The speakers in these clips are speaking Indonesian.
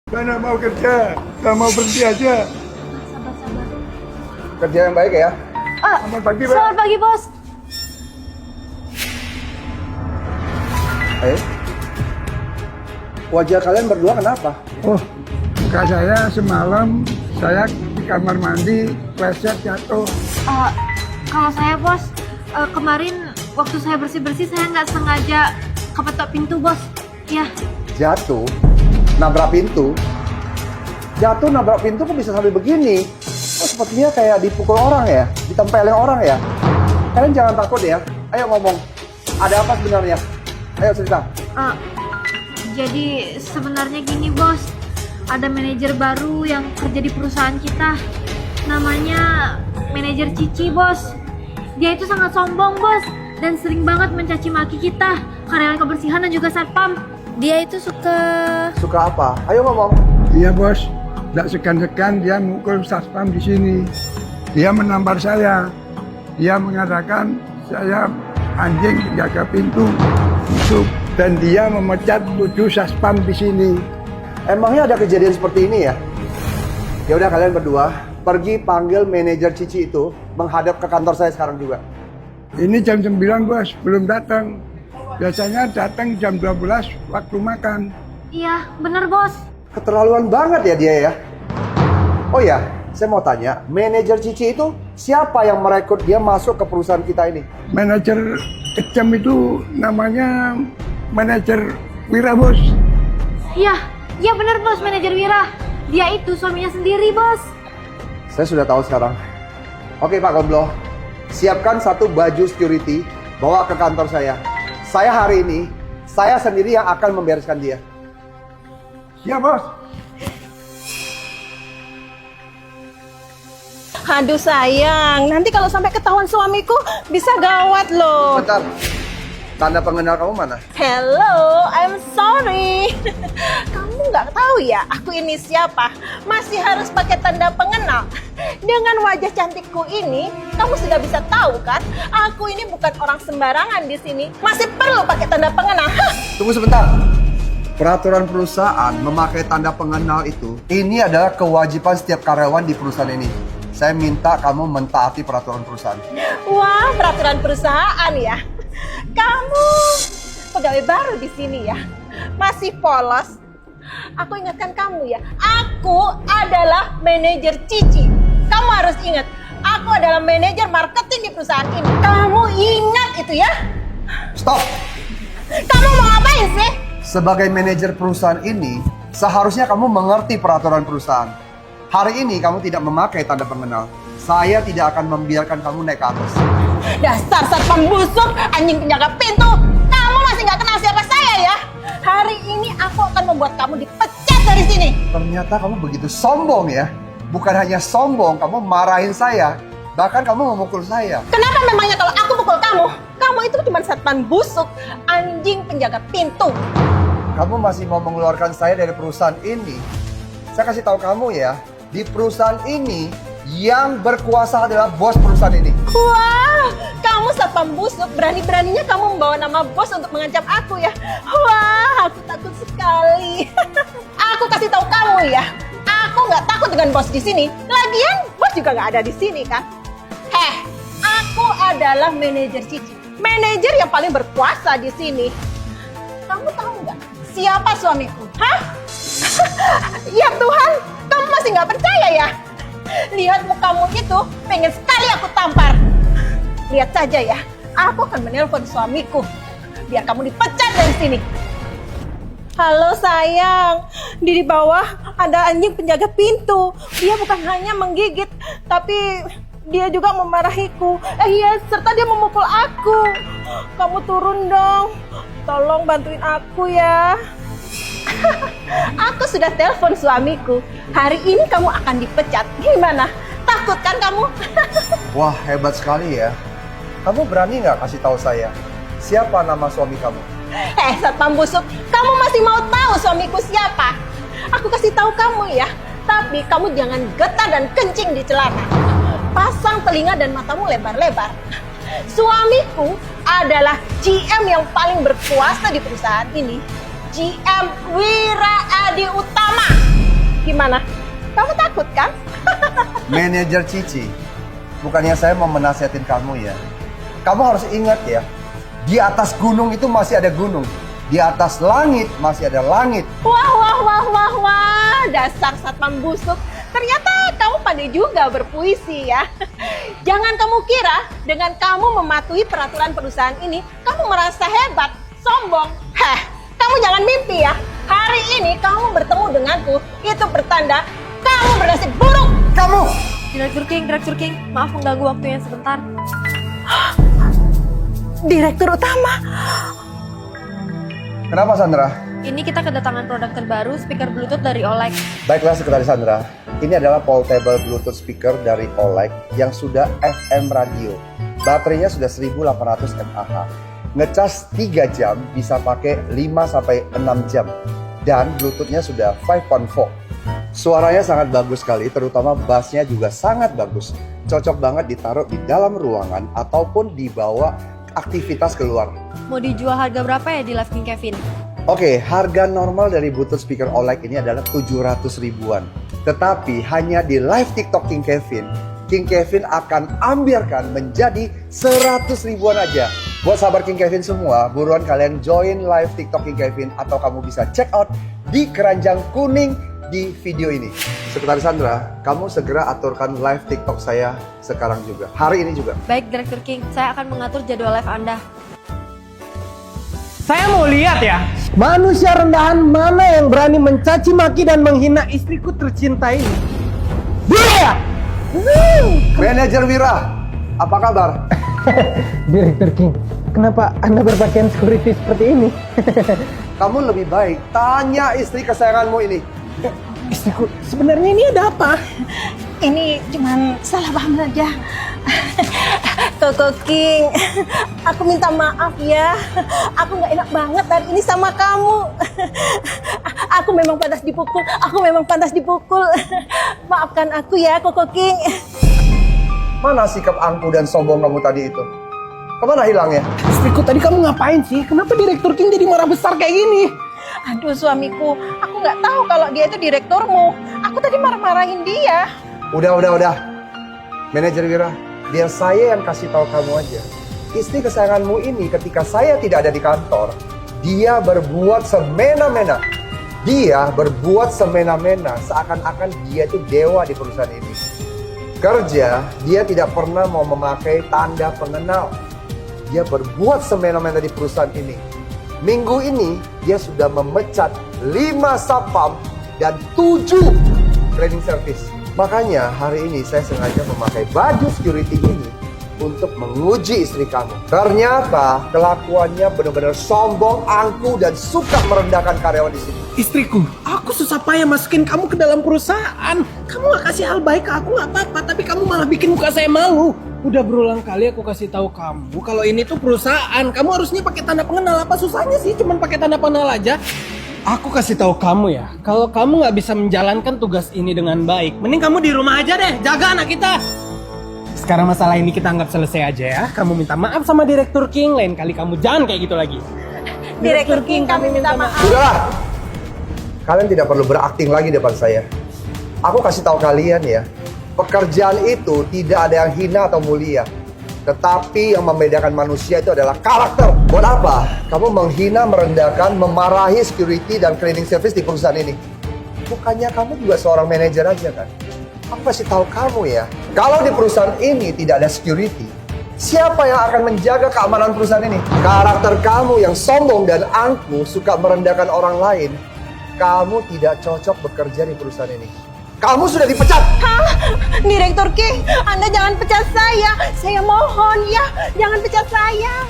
Mana mau kerja, nggak mau berhenti aja. Sabar. Kerja yang baik ya. Selamat pagi, Pak. Selamat pagi, Bos. Wajah kalian berdua kenapa? Oh, muka saya semalam saya di kamar mandi, pleset jatuh. Kalau saya, Bos, kemarin waktu saya bersih-bersih saya nggak sengaja kepetok pintu, Bos. Ya. Jatuh, nabrak pintu. Jatuh nabrak pintu kok bisa sampai begini? Oh, sepertinya kayak dipukul orang ya, ditempelin orang ya. Kalian jangan takut ya. Ayo ngomong. Ada apa sebenarnya? Ayo cerita. Jadi sebenarnya gini, Bos. Ada manajer baru yang kerja di perusahaan kita. Namanya manajer Cici, Bos. Dia itu sangat sombong, Bos, dan sering banget mencaci maki kita, karyawan kebersihan dan juga satpam. Dia itu suka Apa? Ayo ngomong. Iya, Bos. Tidak segan-segan dia mukul satpam di sini. Dia menampar saya. Dia mengatakan saya anjing penjaga pintu busuk. Dan dia memecat 7 satpam di sini. Emangnya ada kejadian seperti ini ya? Ya udah kalian berdua pergi panggil manajer Cici itu menghadap ke kantor saya sekarang juga. Ini jam 9, Bos, belum datang. Biasanya datang jam 12 waktu makan. Iya, bener, Bos. Keterlaluan banget ya dia ya. Oh ya, saya mau tanya, manajer Cici itu siapa yang merekrut dia masuk ke perusahaan kita ini? Manajer kejam itu namanya manajer Wira, Bos. Iya bener, Bos, manajer Wira. Dia itu suaminya sendiri, Bos. Saya sudah tahu sekarang. Oke Pak Gomblo, siapkan satu baju security, bawa ke kantor saya. Saya hari ini, saya sendiri yang akan membereskan dia. Siap, Bos. Aduh sayang, nanti kalau sampai ketahuan suamiku bisa gawat loh. Bentar, tanda pengenal kamu mana? Hello, I'm sorry. Kamu nggak tahu ya, aku ini siapa? Masih harus pakai tanda pengenal. Dengan wajah cantikku ini, kamu sudah bisa tahu kan? Aku ini bukan orang sembarangan di sini. Masih perlu pakai tanda pengenal. Hah? Tunggu sebentar. Peraturan perusahaan memakai tanda pengenal itu, ini adalah kewajiban setiap karyawan di perusahaan ini. Saya minta kamu mentaati peraturan perusahaan. Wah, peraturan perusahaan ya. Kamu pegawai baru di sini ya. Masih polos. Aku ingatkan kamu ya. Aku adalah manajer Cici. Kamu harus ingat, aku adalah manajer marketing di perusahaan ini. Kamu ingat itu ya? Stop! Kamu mau ngapain sih? Sebagai manajer perusahaan ini, seharusnya kamu mengerti peraturan perusahaan. Hari ini kamu tidak memakai tanda pengenal. Saya tidak akan membiarkan kamu naik ke atas. Dasar satpam busuk, anjing penjaga pintu. Kamu masih nggak kenal siapa saya ya? Hari ini aku akan membuat kamu dipecat dari sini. Ternyata kamu begitu sombong ya. Bukan hanya sombong, kamu marahin saya. Bahkan kamu memukul saya. Kenapa memangnya kalau aku pukul kamu? Kamu itu cuma satpam busuk, anjing penjaga pintu. Kamu masih mau mengeluarkan saya dari perusahaan ini? Saya kasih tahu kamu ya, di perusahaan ini yang berkuasa adalah bos perusahaan ini. Wah, kamu satpam busuk, berani-beraninya kamu membawa nama bos untuk mengancam aku ya. Wah, aku takut sekali. Aku kasih tahu kamu ya, aku nggak takut dengan bos di sini. Lagian bos juga nggak ada di sini kan. Aku adalah manajer Cici, manajer yang paling berkuasa di sini. Kamu tahu nggak siapa suamiku? Hah? Ya Tuhan, kamu masih nggak percaya ya? Lihat mukamu itu, pengen sekali aku tampar. Lihat saja ya, aku akan menelpon suamiku biar kamu dipecat dari sini. Halo sayang, di bawah ada anjing penjaga pintu. Dia bukan hanya menggigit, tapi dia juga memarahiku. Iya, serta dia memukul aku. Kamu turun dong, tolong bantuin aku ya. Aku sudah telepon suamiku. Hari ini kamu akan dipecat. Gimana? Takut kan kamu? Wah, hebat sekali ya. Kamu berani nggak kasih tahu saya siapa nama suami kamu? Satpam busuk, kamu masih mau tahu suamiku siapa? Aku kasih tahu kamu ya. Tapi kamu jangan getar dan kencing di celana. Pasang telinga dan matamu lebar-lebar. Suamiku adalah GM yang paling berkuasa di perusahaan ini. GM Wira Adi Utama. Gimana? Kamu takut kan? Manajer Cici, bukannya saya mau menasihatin kamu ya. Kamu harus ingat ya, di atas gunung itu masih ada gunung. Di atas langit masih ada langit. Wah, dasar satpam busuk. Ternyata kamu pandai juga berpuisi ya. Jangan kamu kira dengan kamu mematuhi peraturan perusahaan ini, kamu merasa hebat, sombong. Kamu jangan mimpi ya. Hari ini kamu bertemu denganku, itu pertanda kamu bernasib buruk. Kamu! Direktur King, maaf mengganggu waktunya sebentar. Direktur utama. Kenapa Sandra? Ini kita kedatangan produk terbaru, speaker Bluetooth dari Olek. Baiklah Sekretaris Sandra, ini adalah portable Bluetooth speaker dari Olek yang sudah FM radio. Baterainya sudah 1800 mAh. Ngecas 3 jam bisa pakai 5-6 jam. Dan Bluetoothnya sudah 5.4. Suaranya sangat bagus sekali, terutama bassnya juga sangat bagus. Cocok banget ditaruh di dalam ruangan ataupun dibawa aktivitas keluar. Mau dijual harga berapa ya di Live King Kevin? Oke, harga normal dari Bluetooth speaker Olek ini adalah 700 ribuan. Tetapi hanya di live TikTok King Kevin akan ambilkan menjadi 100 ribuan aja. Buat sahabat King Kevin semua, buruan kalian join live TikTok King Kevin atau kamu bisa check out di keranjang kuning di video ini. Sekretaris Sandra, kamu segera aturkan live TikTok saya sekarang juga. Hari ini juga. Baik, Direktur King. Saya akan mengatur jadwal live Anda. Saya mau lihat ya, manusia rendahan mana yang berani mencaci maki dan menghina istriku tercinta ini. Dia ya? Manajer Wira, apa kabar? Direktur King, kenapa Anda berpakaian security seperti ini? Kamu lebih baik tanya istri kesayanganmu ini. Istriku, sebenarnya ini ada apa? Ini cuman salah paham saja. Koko King, aku minta maaf ya. Aku nggak enak banget hari ini sama kamu. Aku memang pantas dipukul. Maafkan aku ya, Koko King. Mana sikap angkuh dan sombong kamu tadi itu? Kemana hilangnya? Istriku, tadi kamu ngapain sih? Kenapa Direktur King jadi marah besar kayak gini? Aduh suamiku, aku nggak tahu kalau dia itu direkturmu. Aku tadi marah-marahin dia. Udah. Manajer Wira, biar saya yang kasih tahu kamu aja. Istri kesayanganmu ini ketika saya tidak ada di kantor, dia berbuat semena-mena. Seakan-akan dia itu dewa di perusahaan ini. Kerja, dia tidak pernah mau memakai tanda pengenal. Dia berbuat semena-mena di perusahaan ini. Minggu ini, dia sudah memecat 5 satpam dan 7 cleaning service. Makanya hari ini saya sengaja memakai baju security ini untuk menguji istri kamu. Ternyata kelakuannya benar-benar sombong, angkuh, dan suka merendahkan karyawan di sini. Istriku, aku susah payah masukin kamu ke dalam perusahaan. Kamu gak kasih hal baik ke aku gak apa-apa, tapi kamu malah bikin muka saya malu. Udah berulang kali aku kasih tahu kamu kalau ini tuh perusahaan. Kamu harusnya pakai tanda pengenal. Apa susahnya sih cuman pakai tanda pengenal aja? Aku kasih tahu kamu ya, kalau kamu nggak bisa menjalankan tugas ini dengan baik, mending kamu di rumah aja deh, jaga anak kita. Sekarang masalah ini kita anggap selesai aja ya. Kamu minta maaf sama Direktur King, lain kali kamu jangan kayak gitu lagi. Direktur King, kami minta maaf. Sudahlah, kalian tidak perlu berakting lagi depan saya. Aku kasih tahu kalian ya, pekerjaan itu tidak ada yang hina atau mulia. Tetapi yang membedakan manusia itu adalah karakter. Buat apa? Kamu menghina, merendahkan, memarahi security dan cleaning service di perusahaan ini. Bukannya kamu juga seorang manajer aja kan? Aku kasih tahu kamu ya, kalau di perusahaan ini tidak ada security, siapa yang akan menjaga keamanan perusahaan ini? Karakter kamu yang sombong dan angkuh, suka merendahkan orang lain, kamu tidak cocok bekerja di perusahaan ini. Kamu sudah dipecat! Hah? Direktur King, Anda jangan pecat saya. Saya mohon ya, jangan pecat saya.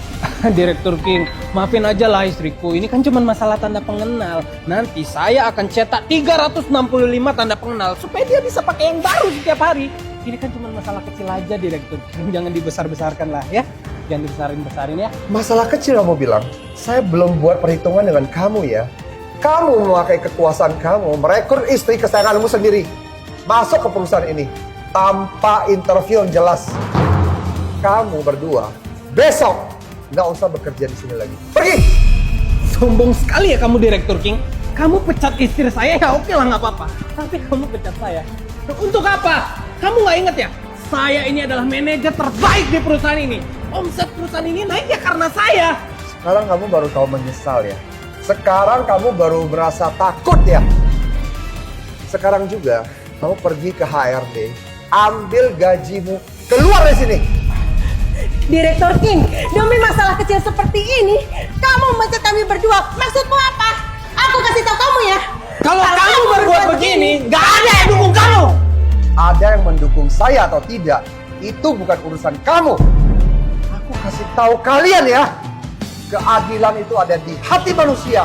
Direktur King, maafin aja lah istriku. Ini kan cuma masalah tanda pengenal. Nanti saya akan cetak 365 tanda pengenal supaya dia bisa pakai yang baru setiap hari. Ini kan cuma masalah kecil aja, Direktur King. Jangan dibesar-besarkan lah ya. Jangan dibesarin-besarin ya. Masalah kecil kamu bilang? Saya belum buat perhitungan dengan kamu ya. Kamu memakai kekuasaan kamu, merekrut istri kesayanganmu sendiri masuk ke perusahaan ini tanpa interview yang jelas. Kamu berdua besok nggak usah bekerja di sini lagi. Pergi! Sombong sekali ya kamu, Direktur King. Kamu pecat istri saya ya oke lah nggak apa-apa. Tapi kamu pecat saya. Untuk apa? Kamu nggak inget ya? Saya ini adalah manajer terbaik di perusahaan ini. Omset perusahaan ini naik ya karena saya. Sekarang kamu baru tahu menyesal ya. Sekarang kamu baru merasa takut ya. Sekarang juga kamu pergi ke HRD, ambil gajimu, keluar dari sini. Direktur King, demi masalah kecil seperti ini, kamu memecat kami berdua. Maksudmu apa? Aku kasih tahu kamu ya. Kalau kamu berbuat begini, nggak ada yang dukung kamu. Ada yang mendukung saya atau tidak, itu bukan urusan kamu. Aku kasih tahu kalian ya, keadilan itu ada di hati manusia,